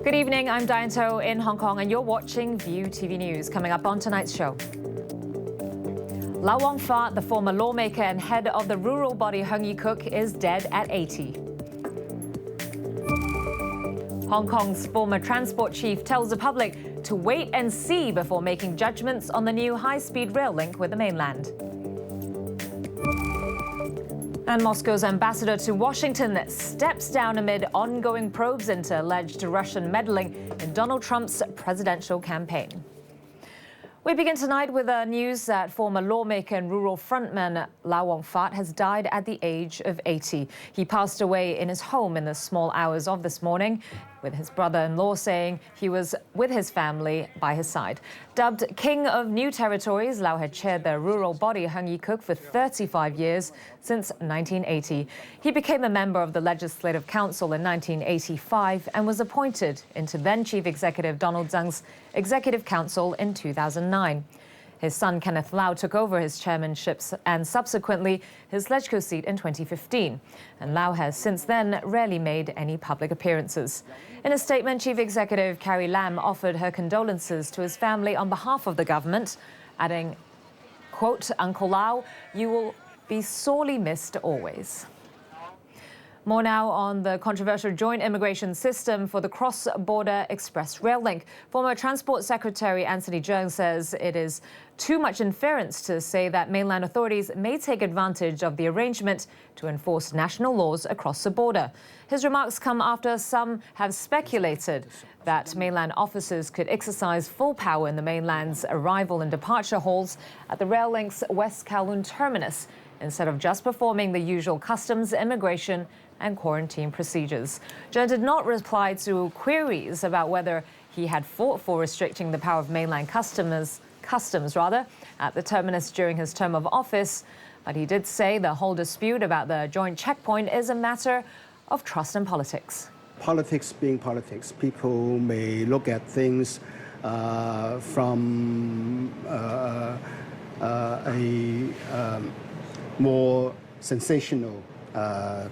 Good evening, I'm Diane in Hong Kong and you're watching View TV News. Coming up on tonight's show. Lau Wong-Fat, the former lawmaker and head of the rural body Hung Yee-Kuk, is dead at 80. Hong Kong's former transport chief tells the public to wait and see before making judgments on the new high-speed rail link with the mainland. And Moscow's ambassador to Washington steps down amid ongoing probes into alleged Russian meddling in Donald Trump's presidential campaign. We begin tonight with news that former lawmaker and rural frontman Lau Wong-Fat has died at the age of 80. He passed away in his home in the small hours of this morning, with his brother-in-law saying he was with his family by his side. Dubbed King of New Territories, Lau had chaired the rural body Hung Yee-Kuk for 35 years, since 1980. He became a member of the Legislative Council in 1985 and was appointed into then-Chief Executive Donald Tsang's Executive Council in 2009. His son Kenneth Lau took over his chairmanship and subsequently his LegCo seat in 2015. And Lau has since then rarely made any public appearances. In a statement, Chief Executive Carrie Lam offered her condolences to his family on behalf of the government, adding, quote, "Uncle Lau, you will be sorely missed always." More now on the controversial joint immigration system for the cross-border express rail link. Former Transport Secretary Anthony Cheung says it is too much inference to say that mainland authorities may take advantage of the arrangement to enforce national laws across the border. His remarks come after some have speculated that mainland officers could exercise full power in the mainland's arrival and departure halls at the rail link's West Kowloon terminus, instead of just performing the usual customs, immigration and quarantine procedures. Cheung did not reply to queries about whether he had fought for restricting the power of mainland customs at the terminus during his term of office, but he did say the whole dispute about the joint checkpoint is a matter of trust and politics. Politics being politics, people may look at things from a more sensational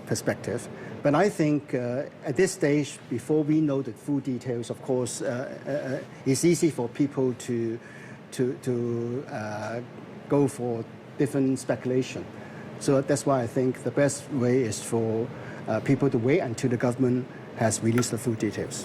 perspective. But I think at this stage, before we know the full details, of course, it's easy for people to go for different speculation. So that's why I think the best way is for people to wait until the government has released the full details.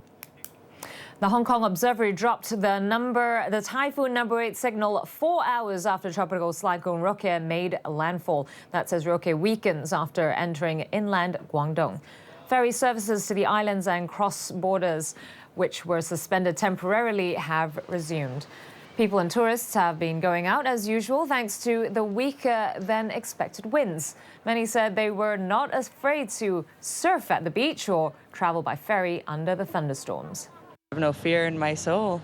The Hong Kong Observatory dropped the typhoon number 8 signal 4 hours after tropical cyclone Roque made landfall. That's as Roque weakens after entering inland Guangdong. Ferry services to the islands and cross borders, which were suspended temporarily, have resumed. People and tourists have been going out as usual thanks to the weaker than expected winds. Many said they were not afraid to surf at the beach or travel by ferry under the thunderstorms. I have no fear in my soul.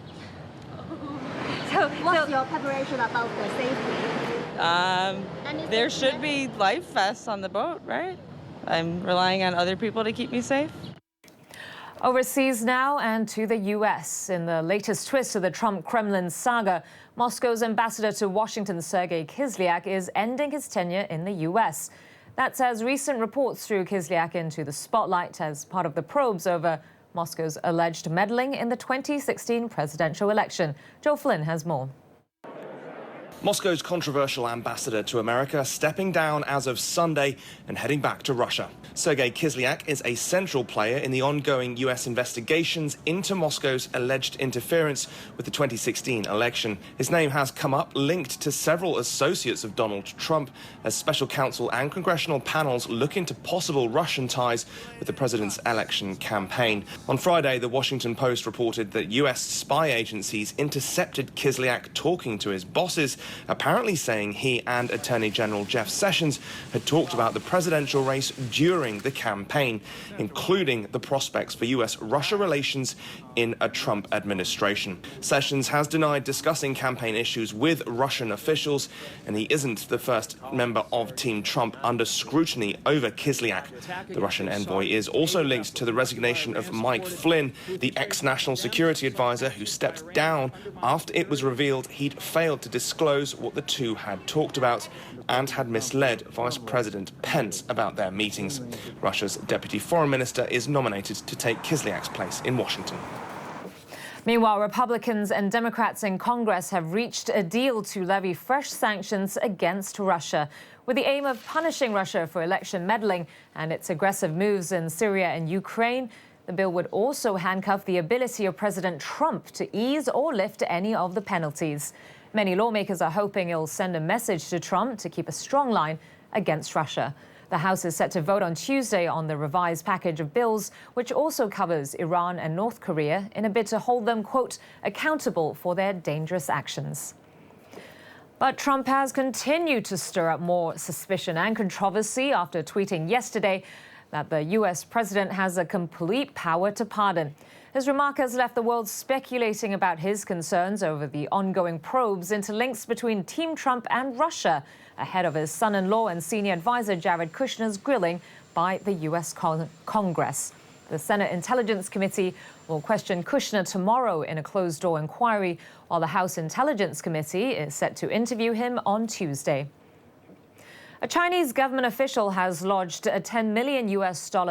So what's your preparation about the safety? There should be life vests on the boat, right? I'm relying on other people to keep me safe. Overseas now and to the U.S. In the latest twist of the Trump-Kremlin saga, Moscow's ambassador to Washington, Sergei Kislyak, is ending his tenure in the U.S. That's as recent reports threw Kislyak into the spotlight as part of the probes over Moscow's alleged meddling in the 2016 presidential election. Joe Flynn has more. Moscow's controversial ambassador to America stepping down as of Sunday and heading back to Russia. Sergei Kislyak is a central player in the ongoing U.S. investigations into Moscow's alleged interference with the 2016 election. His name has come up linked to several associates of Donald Trump as special counsel and congressional panels look into possible Russian ties with the president's election campaign. On Friday, the Washington Post reported that U.S. spy agencies intercepted Kislyak talking to his bosses, apparently saying he and Attorney General Jeff Sessions had talked about the presidential race during the campaign, including the prospects for U.S.-Russia relations in a Trump administration. Sessions has denied discussing campaign issues with Russian officials, and he isn't the first member of Team Trump under scrutiny over Kislyak. The Russian envoy is also linked to the resignation of Mike Flynn, the ex-national security advisor who stepped down after it was revealed he'd failed to disclose what the two had talked about and had misled Vice President Pence about their meetings. Russia's deputy foreign minister is nominated to take Kislyak's place in Washington. Meanwhile, Republicans and Democrats in Congress have reached a deal to levy fresh sanctions against Russia, with the aim of punishing Russia for election meddling and its aggressive moves in Syria and Ukraine. The bill would also handcuff the ability of President Trump to ease or lift any of the penalties. Many lawmakers are hoping it'll send a message to Trump to keep a strong line against Russia. The House is set to vote on Tuesday on the revised package of bills, which also covers Iran and North Korea, in a bid to hold them, quote, accountable for their dangerous actions. But Trump has continued to stir up more suspicion and controversy after tweeting yesterday that the U.S. president has a complete power to pardon. His remark has left the world speculating about his concerns over the ongoing probes into links between Team Trump and Russia, ahead of his son-in-law and senior advisor Jared Kushner's grilling by the U.S. Congress. The Senate Intelligence Committee will question Kushner tomorrow in a closed-door inquiry, while the House Intelligence Committee is set to interview him on Tuesday. A Chinese government official has lodged a $10 million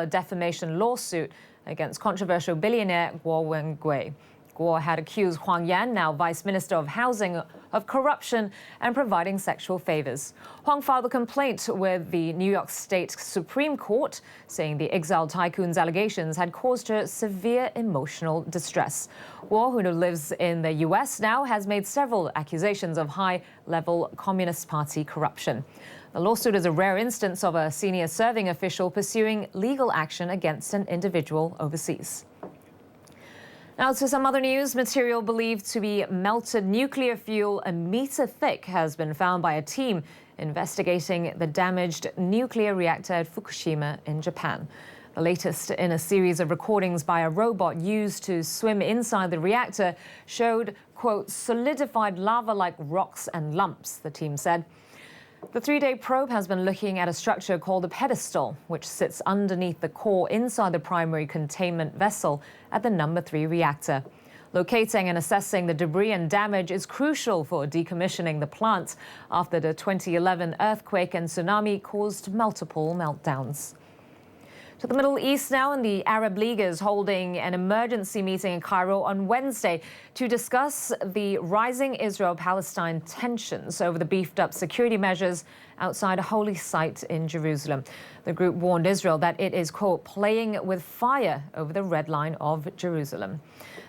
defamation lawsuit against controversial billionaire Guo Wengui. Guo had accused Huang Yan, now Vice Minister of Housing, of corruption and providing sexual favors. Huang filed a complaint with the New York State Supreme Court, saying the exiled tycoon's allegations had caused her severe emotional distress. Guo, who lives in the U.S. now, has made several accusations of high-level Communist Party corruption. The lawsuit is a rare instance of a senior serving official pursuing legal action against an individual overseas. Now to some other news. Material believed to be melted nuclear fuel a meter thick has been found by a team investigating the damaged nuclear reactor at Fukushima in Japan. The latest in a series of recordings by a robot used to swim inside the reactor showed, quote, solidified lava-like rocks and lumps, the team said. The 3-day probe has been looking at a structure called a pedestal, which sits underneath the core inside the primary containment vessel at the No. 3 reactor. Locating and assessing the debris and damage is crucial for decommissioning the plant after the 2011 earthquake and tsunami caused multiple meltdowns. To the Middle East now, and the Arab League is holding an emergency meeting in Cairo on Wednesday to discuss the rising Israel-Palestine tensions over the beefed-up security measures outside a holy site in Jerusalem. The group warned Israel that it is, quote, playing with fire over the red line of Jerusalem.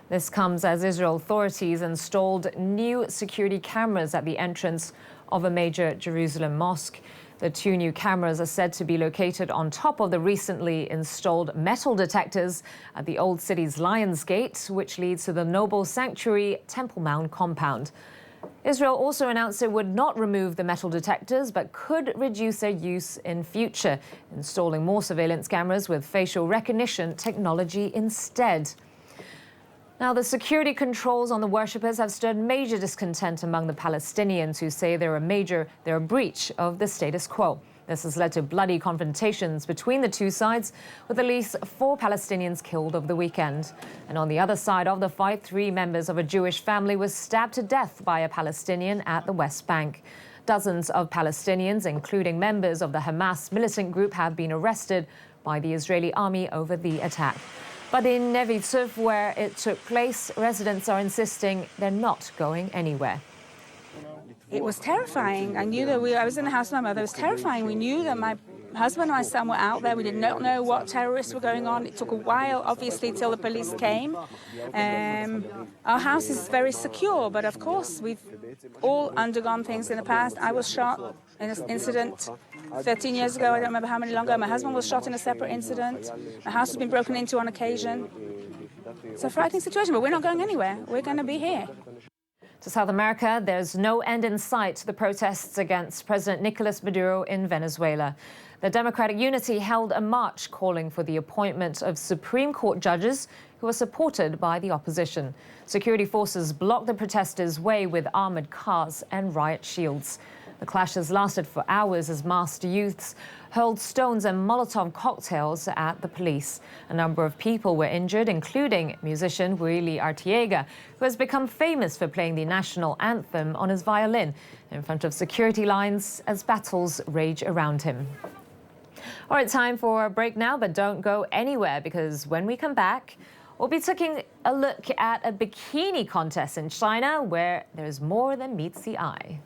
This comes as Israel authorities installed new security cameras at the entrance of a major Jerusalem mosque. The 2 new cameras are said to be located on top of the recently installed metal detectors at the old city's Lion's Gate, which leads to the noble sanctuary Temple Mount compound. Israel also announced it would not remove the metal detectors, but could reduce their use in future, installing more surveillance cameras with facial recognition technology instead. Now, the security controls on the worshippers have stirred major discontent among the Palestinians, who say they're a breach of the status quo. This has led to bloody confrontations between the two sides, with at least 4 Palestinians killed over the weekend. And on the other side of the fight, 3 members of a Jewish family were stabbed to death by a Palestinian at the West Bank. Dozens of Palestinians, including members of the Hamas militant group, have been arrested by the Israeli army over the attack. But in Nevi Tzuf, where it took place, residents are insisting they're not going anywhere. It was terrifying. I knew that I was in the house with my mother. It was terrifying. We knew that my husband and my son were out there. We did not know what terrorists were going on. It took a while, obviously, till the police came. Our house is very secure, but of course, we've all undergone things in the past. I was shot in an incident 13 years ago. I don't remember how many longer. My husband was shot in a separate incident. My house has been broken into on occasion. It's a frightening situation, but we're not going anywhere. We're going to be here. To South America, there's no end in sight to the protests against President Nicolas Maduro in Venezuela. The Democratic Unity held a march calling for the appointment of Supreme Court judges who are supported by the opposition. Security forces blocked the protesters' way with armored cars and riot shields. The clashes lasted for hours as masked youths hurled stones and Molotov cocktails at the police. A number of people were injured, including musician Willy Arteaga, who has become famous for playing the national anthem on his violin in front of security lines as battles rage around him. All right, time for a break now, but don't go anywhere, because when we come back, We'll be taking a look at a bikini contest in China where there's more than meets the eye.